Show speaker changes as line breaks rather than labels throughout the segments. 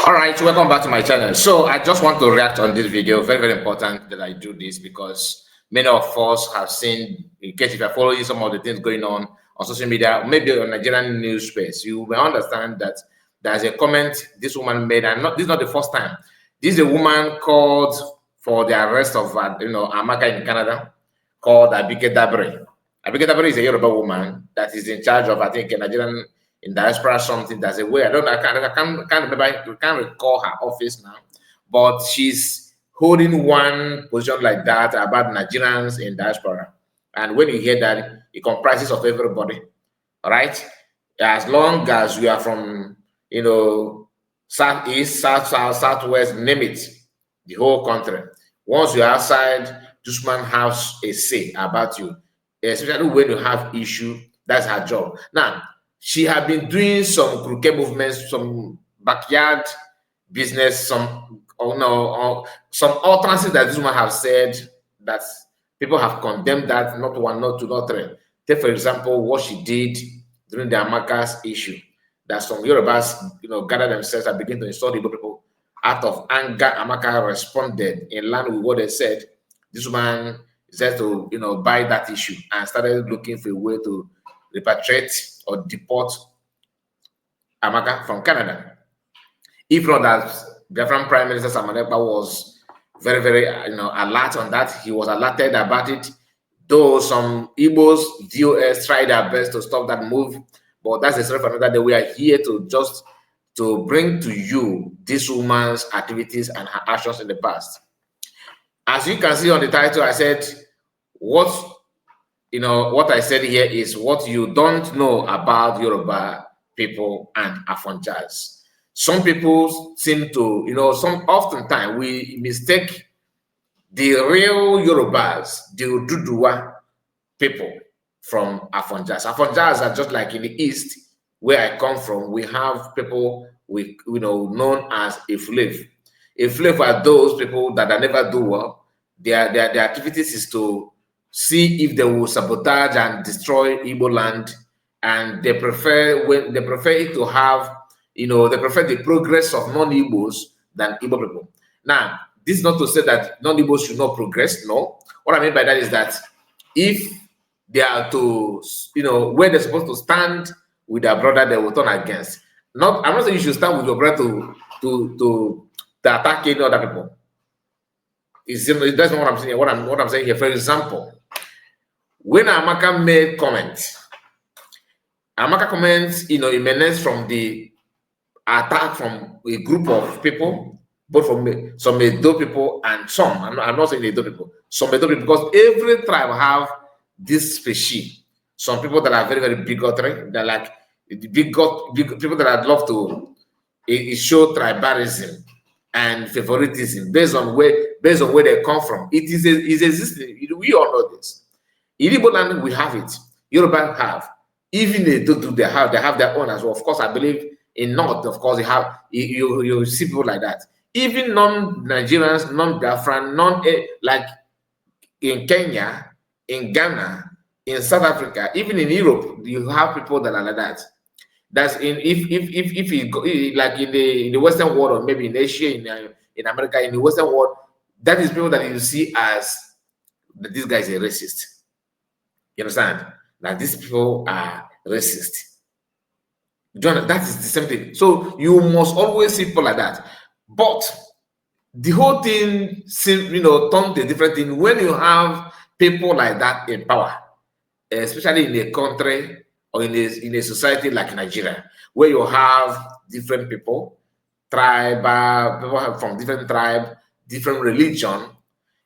All right, welcome back to my channel. So I just want to react on this video. Very, very important that I do this because many of us have seen, in case if you're following some of the things going on social media, maybe on Nigerian news space, you will understand that there's a comment this woman made, and this is not the first time. This is a woman called for the arrest of Amaka in Canada, called Abike Dabre. Abike Dabre is a Yoruba woman that is in charge of, I think, a Nigerian in diaspora something. That's a way. I can't remember. I can't recall her office now, but she's holding one position like that about Nigerians in diaspora. And when you hear that, it comprises of everybody. All right, as long as you are from southeast, southwest, name it, the whole country. Once you're outside, this man has a say about you, especially when you have issue. That's her job. Now, she had been doing some crooked movements, some backyard business, some utterances that this woman have said that people have condemned, that not one, not two, not three. Take for example what she did during the Amaka's issue. That some Yorubas, gather themselves and begin to insult Igbo people. Out of anger, Amaka responded in line with what they said. This woman said to buy that issue and started looking for a way to repatriate or deport Amaka from Canada. If not that, Biafran Prime Minister Samanepa was very, very alert on that. He was alerted about it, though some Igbos, DOS tried their best to stop that move. But that's a story for another day. We are here to bring to you this woman's activities and her actions in the past. As you can see on the title, I said, what I said here is what you don't know about Yoruba people and Afonjas. Some people seem to, oftentimes we mistake the real Yorubas, the Ududua people, from Afonjas. Afonjas are just like in the East, where I come from. We have people known as Iflev. Iflev are those people that never do well. Their activities is to see if they will sabotage and destroy Igbo land, and they prefer it to have, they prefer the progress of non-Igbos than Igbo people. Now, this is not to say that non-Igbos should not progress. No, what I mean by that is that if they are to, where they're supposed to stand with their brother, they will turn against. I'm not saying you should stand with your brother to attack any other people. That's not what I'm saying. What I'm saying here, for example, when Amaka made comments, emanates from the attack from a group of people, both from some Edo people and some, I'm not saying Edo people, some Edo people, because every tribe have this species. Some people that are very, very bigotry, they're like big people that love to show tribalism and favoritism based on where they come from. It is existing. We all know this. In Igbo land, we have it. Yoruba have. Even they do they have their own as well. Of course, I believe in North, of course, you see people like that. Even non-Nigerians, non-Biafran, like in Kenya, in Ghana, in South Africa, even in Europe, you have people that are like that. That's if you go, like in the Western world, or maybe in Asia, in America, in the Western world, that is people that you see as that this guy is a racist. You understand? That these people are racist. That is the same thing. So you must always see people like that. But the whole thing seems, turned to a different thing when you have people like that in power, especially in a country or in a society like Nigeria, where you have different people, people from different tribe, different religion.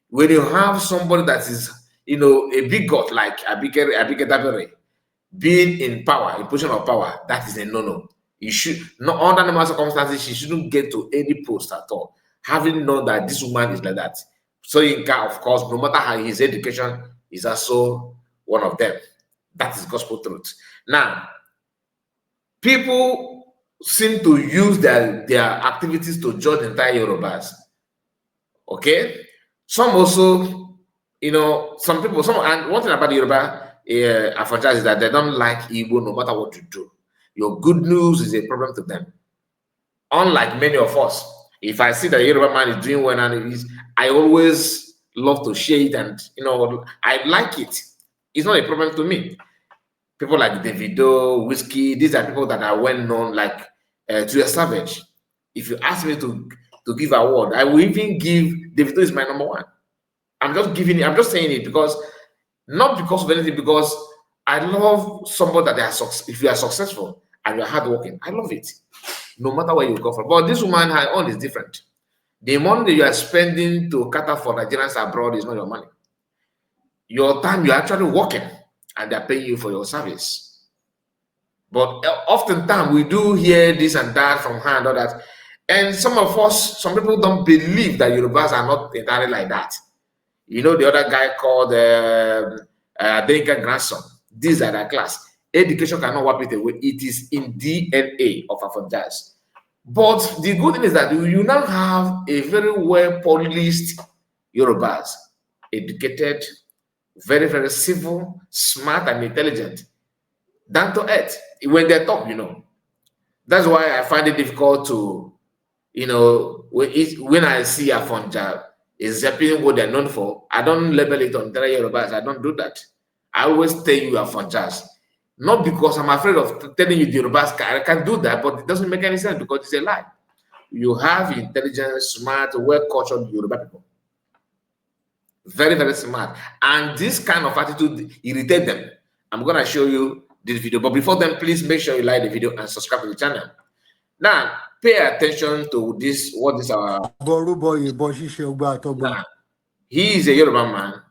When you have somebody that is, a bigot like Abike Dabere being in power, in position of power, that is a no-no. You should not, under normal circumstances, she shouldn't get to any post at all, having known that this woman is like that. So Inka, of course, no matter how his education is also one of them. That is gospel truth. Now, people seem to use their activities to judge entire Yorubas. Okay? Some also, some people, and one thing about Yoruba Afonjas is that they don't like Igbo no matter what you do. Your good news is a problem to them. unlike many of us, if I see that a Yoruba man is doing well and I always love to share it, and I like it. It's not a problem to me. People like Davido, Whiskey, these are people that are well known, like to a Savage. If you ask me to give award, I will even give Davido is my number one. I'm just giving it, I'm just saying it because not because of anything, because I love somebody that they are if you are successful and you're hardworking, I love it. No matter where you come from. But this woman, her own is different. The money that you are spending to cater for Nigerians abroad is not your money. Your time you're actually working and they're paying you for your service. But oftentimes we do hear this and that from her and all that. And some people don't believe that Yorubas are not entirely like that. You know, the other guy called Denka grandson. These are the class. Education cannot wipe it away. It is in DNA of Afonjas. But the good thing is that you now have a very well policed Yorubas, educated, very, very civil, smart, and intelligent, down to earth. When they talk, that's why I find it difficult to, when I see Afonja is representing what they're known for, I don't label it on Yorubas. I don't do that. I always tell you Afonjas. Not because I'm afraid of telling you the Yorubas, I can do that, but it doesn't make any sense because it's a lie. You have intelligent, smart, well-cultured Yoruba people. Very, very smart. And this kind of attitude irritates them. I'm going to show you this video. But before then, please make sure you like the video and subscribe to the channel. Now, pay attention to this. What is our... Now, he is a Yoruba man.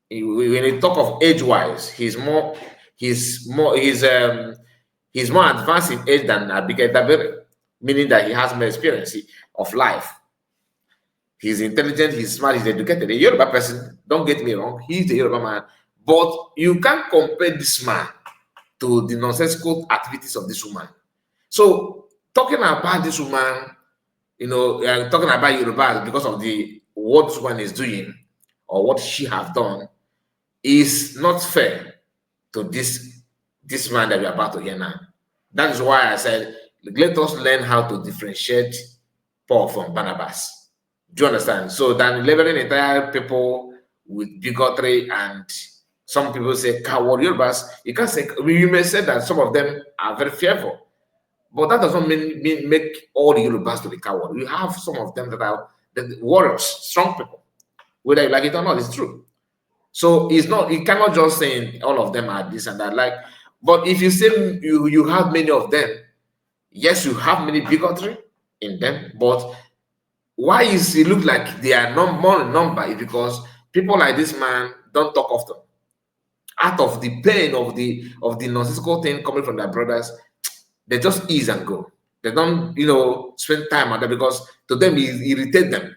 When you talk of age-wise, he's more advanced in age than Abike Dabere, meaning that he has more experience of life. He's intelligent, he's smart, he's educated. A Yoruba person, don't get me wrong, he's a Yoruba man, but you can't compare this man to the nonsensical activities of this woman. So, talking about this woman, talking about Yoruba because of what this woman is doing or what she have done is not fair to this man that we are about to hear now. That is why I said, let us learn how to differentiate Paul from Barnabas. Do you understand? So than labeling entire people with bigotry and some people say coward Yorubas, you can say, you may say that some of them are very fearful, but that doesn't mean make all the Yorubas to be coward. You have some of them that are the warriors, strong people. Whether you like it or not, it's true. So it's not, you cannot just say all of them are this and that. But if you say you have many of them, yes, you have many bigotry in them, but why is it look like they are more in number? Is because people like this man don't talk often. Out of the pain of the nonsensical thing coming from their brothers, they just ease and go. They don't, spend time on that because to them it irritates them.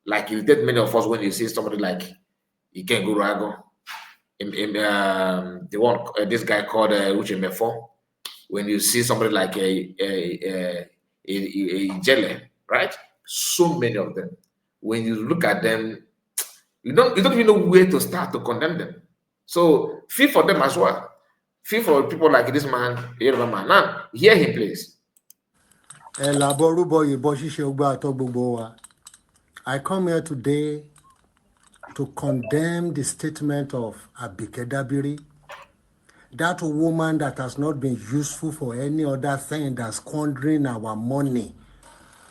Like irritate many of us when you see somebody like Iken Gurago, the one this guy called Uche Mefo. When you see somebody like a Jele, right? So many of them. When you look at them, you don't even know where to start to condemn them. So feel for them as well. Feel for people like this man, Yoruba man. Now, hear him, please.
I come here today to condemn the statement of Abike Dabiri, that woman that has not been useful for any other thing than squandering our money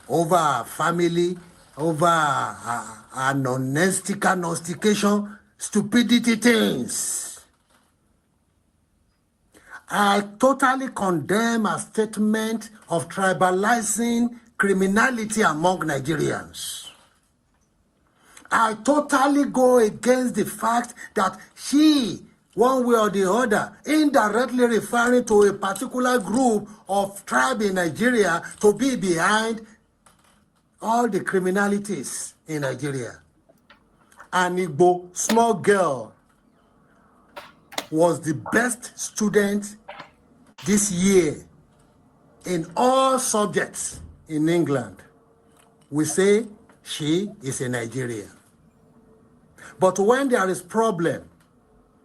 over our family, over our non-nonstication, stupidity things. I totally condemn a statement of tribalizing criminality among Nigerians. I totally go against the fact that she, one way or the other, indirectly referring to a particular group of tribe in Nigeria to be behind all the criminalities in Nigeria. An Igbo small girl was the best student this year in all subjects in England. We say she is a Nigerian. But when there is problem,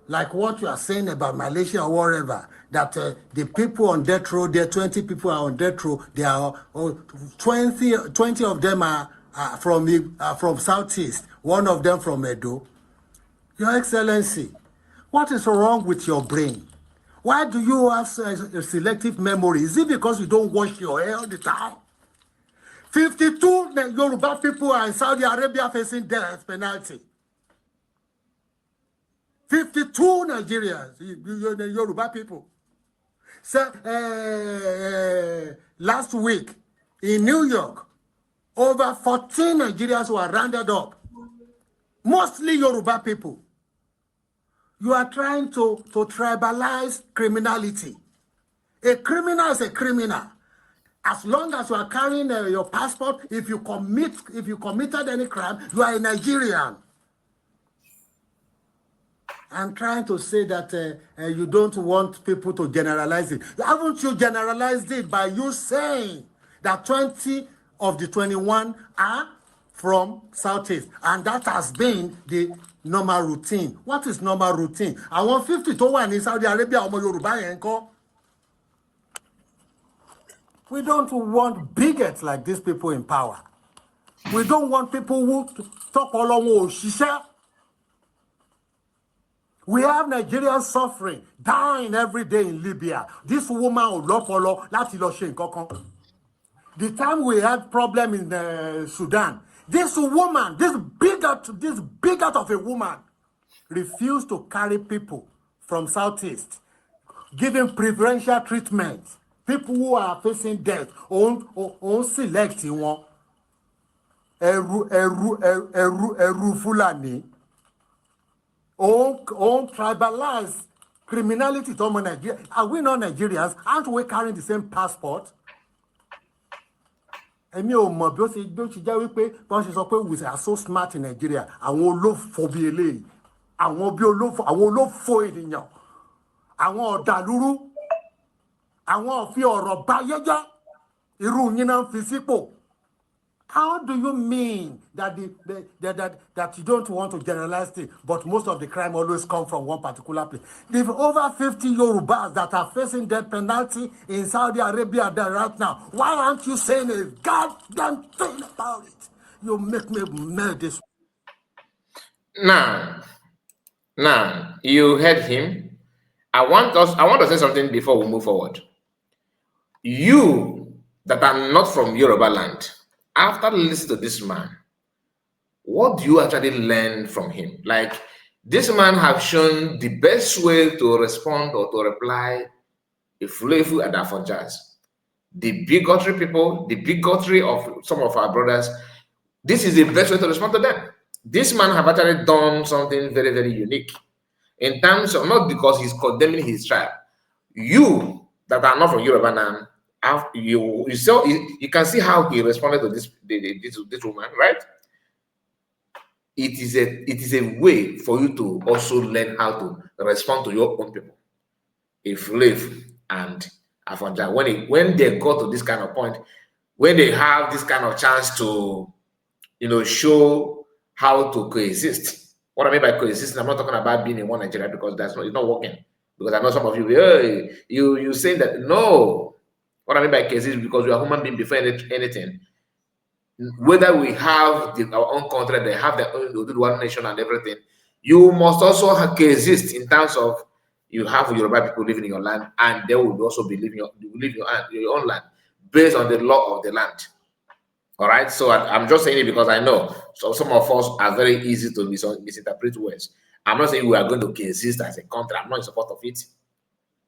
like what you are saying about Malaysia or wherever, that the people on death row, there 20 people are on death row, there are 20 of them are from Southeast, one of them from Edo. Your Excellency, what is wrong with your brain? Why do you have a selective memory? Is it because you don't wash your hair all the time? 52 Yoruba people are in Saudi Arabia facing death penalty. 52 Nigerians, Yoruba people. So, last week in New York, over 14 Nigerians were rounded up, mostly Yoruba people. You are trying to tribalize criminality. A criminal is a criminal. As long as you are carrying your passport, if you committed any crime, you are a Nigerian. I'm trying to say that you don't want people to generalize it. Haven't you generalized it by you saying that 20 of the 21 are from Southeast, and that has been the normal routine? What is normal routine? I want 50 to 1 in Saudi Arabia, ọmọ Yorùbá yẹn ńkọ́? We don't want bigots like these people in power. We don't want people who talk along òṣìṣẹ́. We have Nigerians suffering, dying every day in Libya. This woman ò lọ́pọlọ láti lọ ṣe nǹkan kan. The time we had problem in Sudan, this woman, this bigot of a woman, refused to carry people from Southeast, giving preferential treatment. People who are facing death, on select one. Eru Fulani. On tribalize criminality to Nigeria. Are we not Nigerians? Aren't we carrying the same passport? Èmi ò mọ̀ bí ó ṣe jẹ́ wípé wọ́n ṣe sọ pé we are so smart in Nigeria. Àwọn olófò bí eléyìí, àwọn olófò ènìyàn, àwọn ọ̀dàlúrú, àwọn òfin ọ̀rọ̀ báyẹ́jẹ́, irú yín náà fi sípò. How do you mean that that you don't want to generalize it, but most of the crime always come from one particular place? There are over 50 Yorubas that are facing death penalty in Saudi Arabia right now. Why aren't you saying a goddamn thing about it? You make me mad this.
Now, you heard him. I want to say something before we move forward. You that are not from Yoruba land, after listening to this man, what do you actually learn from him? Like, this man have shown the best way to respond or to reply a flavor and Afonjas. The bigotry people, the bigotry of some of our brothers, this is the best way to respond to them. This man have actually done something very, very unique in terms of, not because he's condemning his tribe. You that are not from Yoruba now, you can see how he responded to this woman, right? It is a way for you to also learn how to respond to your own people. If Leif and Afonja, when they got to this kind of point, when they have this kind of chance to, show how to coexist. What I mean by coexist, I'm not talking about being in one Nigeria, because it's not working. Because I know some of you, hey, you saying that no. What I mean by coexist, because we are human beings before anything. Whether we have our own country, they have their own one nation and everything, you must also coexist in terms of you have Yoruba people living in your land, and they will also be living your own land based on the law of the land. All right, so I'm just saying it because I know some of us are very easy to misinterpret words. I'm not saying we are going to coexist as a country. I'm not in support of it,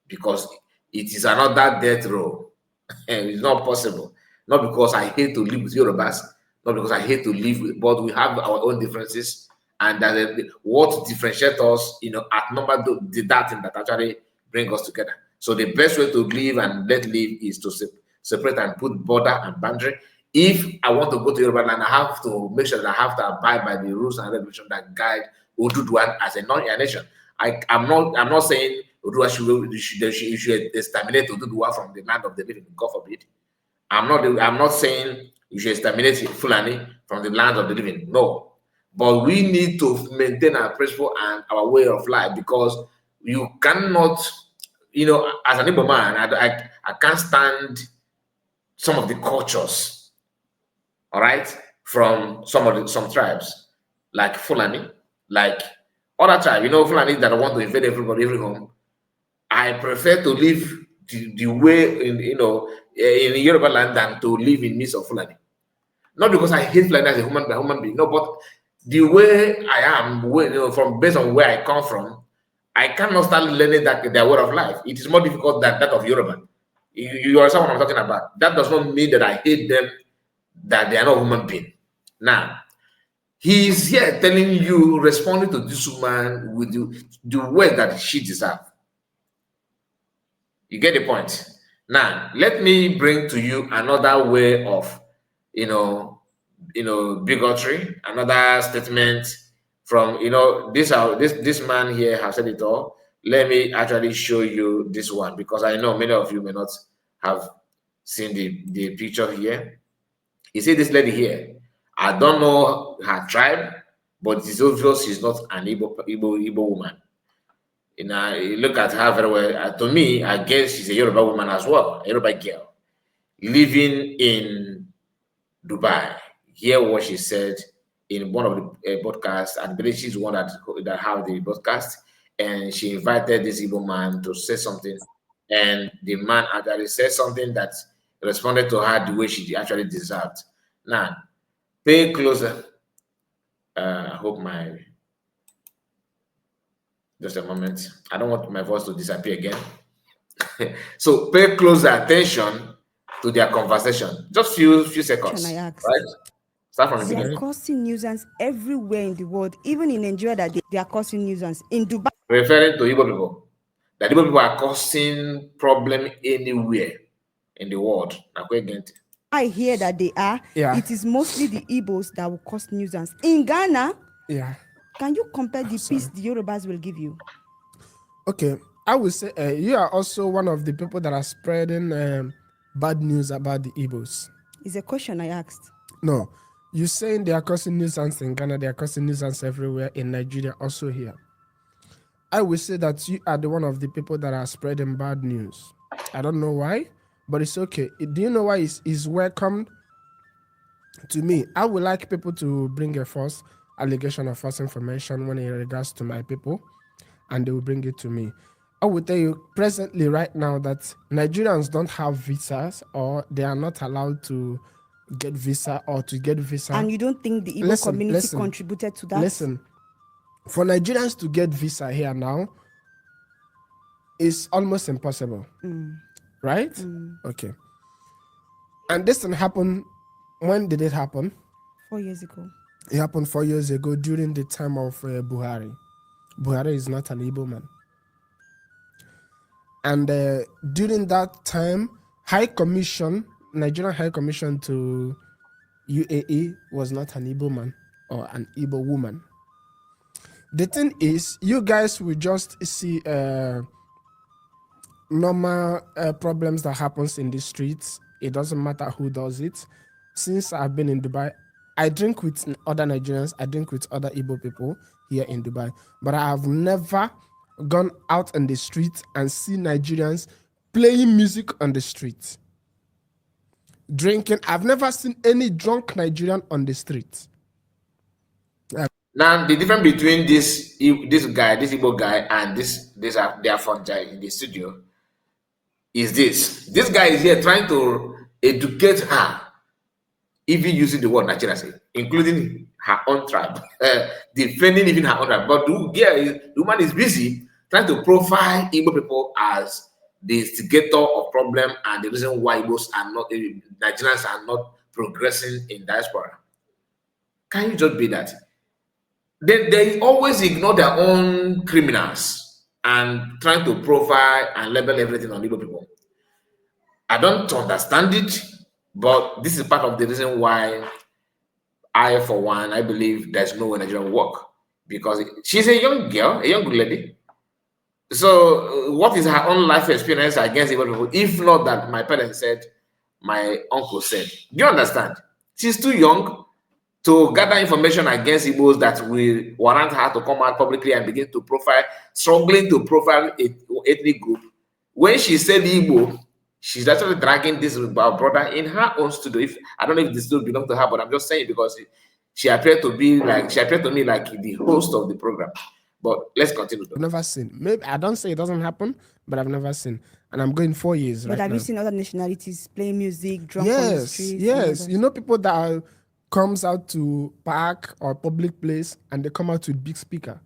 because it is another death row. And it's not possible. Not because I hate to live with Yorubas, not because I hate to live with, but we have our own differences, and that what differentiates us, outnumber that thing that actually bring us together. So the best way to live and let live is to separate and put border and boundary. If I want to go to Yoruba land, I have to make sure that I have to abide by the rules and regulations that guide Oduduwa as a nation. I'm not saying Oduduwa should exterminate Oduduwa from the land of the living, God forbid. I'm not saying you should exterminate Fulani from the land of the living. No. but we need to maintain our principle and our way of life, because you cannot, as an Igbo man, I can't stand some of the cultures, all right, from some tribes, like Fulani, like other tribes, Fulani that want to invade everybody, every home. I prefer to live the way in Yoruba land than to live in midst of Fulani. Not because I hate Fulani as a human being, no, but the way I am, from based on where I come from, I cannot start learning their way of life. It is more difficult than that of Yoruba. You understand what I'm talking about? That does not mean that I hate them, that they are not human being. Now, he is here telling you, responding to this woman with the way that she deserves. You get the point. Now, let me bring to you another way of, bigotry. Another statement from, this man here has said it all. Let me actually show you this one, because I know many of you may not have seen the picture here. You see this lady here. I don't know her tribe, but it's obvious she's not an Igbo woman. You look at her very well. To me, I guess she's a Yoruba woman as well, a Yoruba girl, living in Dubai. Hear what she said in one of the podcasts. I believe she's the one that have the podcast, and she invited this Igbo man to say something, and the man actually said something that responded to her the way she actually deserved. Now, pay closer. I hope just a moment. I don't want my voice to disappear again. So pay close attention to their conversation. Just few seconds. Right? Start from the beginning.
They are causing nuisance everywhere in the world, even in Nigeria, that they are causing nuisance. In Dubai,
referring to Igbo people, that Igbo people are causing problem anywhere in the world.
I hear that they are. Yeah. It is mostly the Igbos that will cause nuisance. In Ghana, yeah. Can you compare the peace the Yorubas will give you?
Okay, I would say you are also one of the people that are spreading bad news about the Igbos.
It's a question I asked.
No, you're saying they are causing nuisance in Ghana, they are causing nuisance everywhere, in Nigeria, also here. I would say that you are the one of the people that are spreading bad news. I don't know why, but it's okay. Do you know why it's welcomed to me? I would like people to bring a false allegation of false information when it regards to my people, and they will bring it to me. I will tell you presently right now that Nigerians don't have visas, or they are not allowed to get visa or to get visa.
And you don't think the Igbo community contributed to that?
Listen, for Nigerians to get visa here now is almost impossible. Right? Okay. And this didn't happen. When did it happen?
4 years ago.
It happened 4 years ago during the time of Buhari. Buhari is not an Igbo man. And during that time, Nigerian High Commission to UAE was not an Igbo man or an Igbo woman. The thing is, you guys will just see normal problems that happens in the streets. It doesn't matter who does it. Since I've been in Dubai, I drink with other Nigerians, I drink with other Igbo people here in Dubai, but I have never gone out on the street and seen Nigerians playing music on the street, drinking. I've never seen any drunk Nigerian on the street.
Now, the difference between this Igbo guy, and this Afonjas in the studio is this. This guy is here trying to educate her, even using the word naturally, including her own tribe, defending even her own tribe. But the woman is busy trying to profile Igbo people as the instigator of problem and the reason why Nigerians are not progressing in diaspora. Can you just be that? They always ignore their own criminals and trying to profile and label everything on Igbo people. I don't understand it, but this is part of the reason why I, for one, I believe there's no way Nigeria will work, because she's a young girl, a young lady. So what is her own life experience against Igbo people, if not that my parents said, my uncle said? Do you understand? She's too young. to gather information against Igbos that will warrant her to come out publicly and begin to struggling to profile a ethnic group. When she said Igbo, she's actually dragging this brother in her own studio. I don't know if this studio belongs to her, but I'm just saying because she appeared to me like the host of the program. But let's continue.
I've never seen. Maybe I don't say it doesn't happen, but I've never seen. And I'm going 4 years.
But
right
have
now.
you seen other nationalities playing music, drunk on the streets?
Yes. You know, people that comes out to park or public place and they come out with big speaker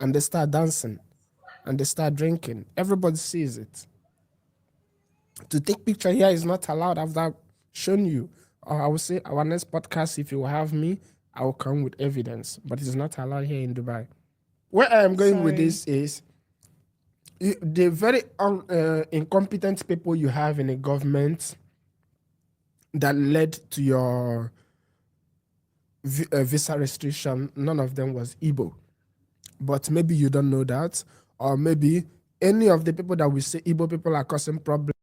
and they start dancing and they start drinking. Everybody sees it. To take picture here is not allowed. I've shown you. Or I will say our next podcast, if you will have me, I will come with evidence. But it's not allowed here in Dubai. Where I am going with this is the very incompetent people you have in a government that led to your visa restriction. None of them was Igbo. But maybe you don't know that. Or maybe any of the people that we say Igbo people are causing problems.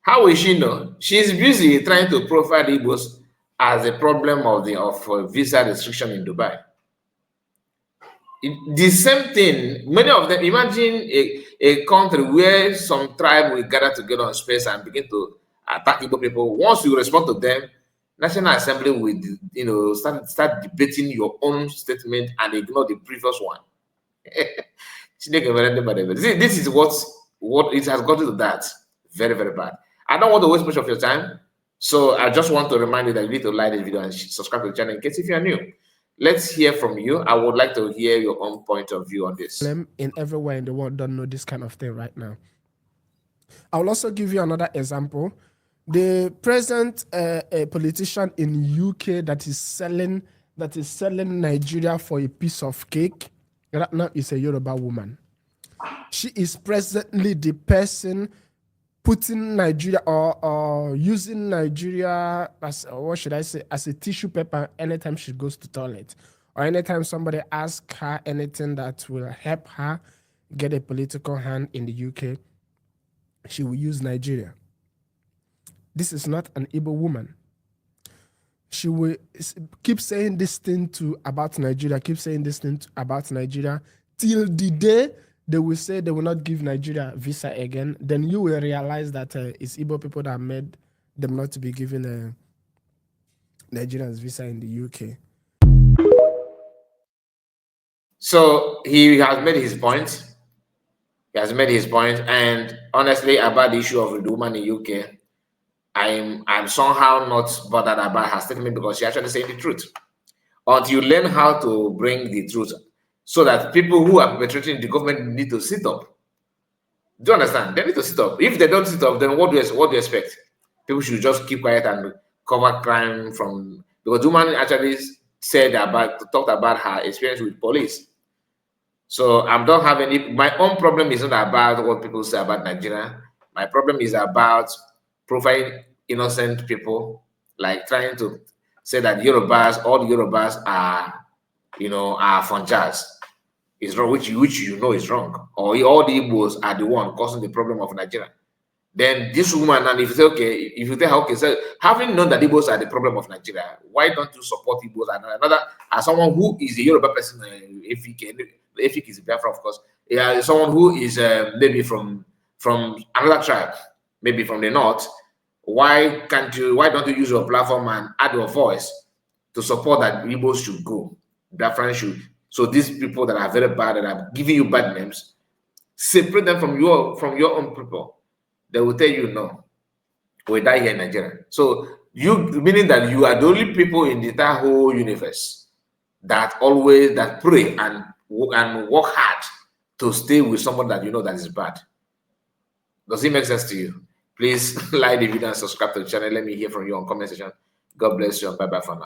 How will she know? She's busy trying to profile Igbos as a problem of visa restriction in Dubai. The same thing, many of them, imagine a country where some tribe will gather together on space and begin to attack Igbo people. Once you respond to them, National Assembly will start debating your own statement and ignore the previous one. This is what it has gotten to that. Very, very bad. I don't want to waste much of your time. So I just want to remind you that you need to like this video and subscribe to the channel in case if you are new. Let's hear from you. I would like to hear your own point of view on this.
In everywhere in the world don't know this kind of thing right now. I will also give you another example. The present politician in UK that is selling Nigeria for a piece of cake right now is a Yoruba woman. She is presently the person putting Nigeria or using Nigeria as, what should I say, as a tissue paper anytime she goes to toilet, or anytime somebody asks her anything that will help her get a political hand in the UK, she will use Nigeria. This is not an Igbo woman. She will keep saying this thing about Nigeria, till the day they will say they will not give Nigeria visa again. Then you will realize that it's Igbo people that made them not to be given Nigerians visa in the UK.
So he has made his point. And honestly, about the issue of the woman in UK, I'm somehow not bothered about her statement because she actually saying the truth. Until you learn how to bring the truth, so that people who are perpetrating the government need to sit up. Do you understand? They need to sit up. If they don't sit up, then what do you expect? People should just keep quiet and cover crime from, because the woman actually talked about her experience with police. So I don't have my own problem is not about what people say about Nigeria. My problem is about profiling innocent people, like trying to say that all the Yorubas are Afonjas. Is wrong, which you know is wrong, or all the Igbos are the one causing the problem of Nigeria. Then this woman, and if you say okay, so having known that Igbos are the problem of Nigeria, why don't you support Igbos and another as someone who is a Yoruba person? If is a Biafra, of course, someone who is maybe from another tribe, maybe from the north. Why don't you use your platform and add your voice to support that Igbos should go, Biafran should? So these people that are very bad, that are giving you bad names, separate them from your own people. They will tell you no, we die here in Nigeria. So meaning that you are the only people in the entire whole universe that pray and work hard to stay with someone that you know that is bad. Does it make sense to you? Please like the video and subscribe to the channel. Let me hear from you on comment section. God bless you and bye bye for now.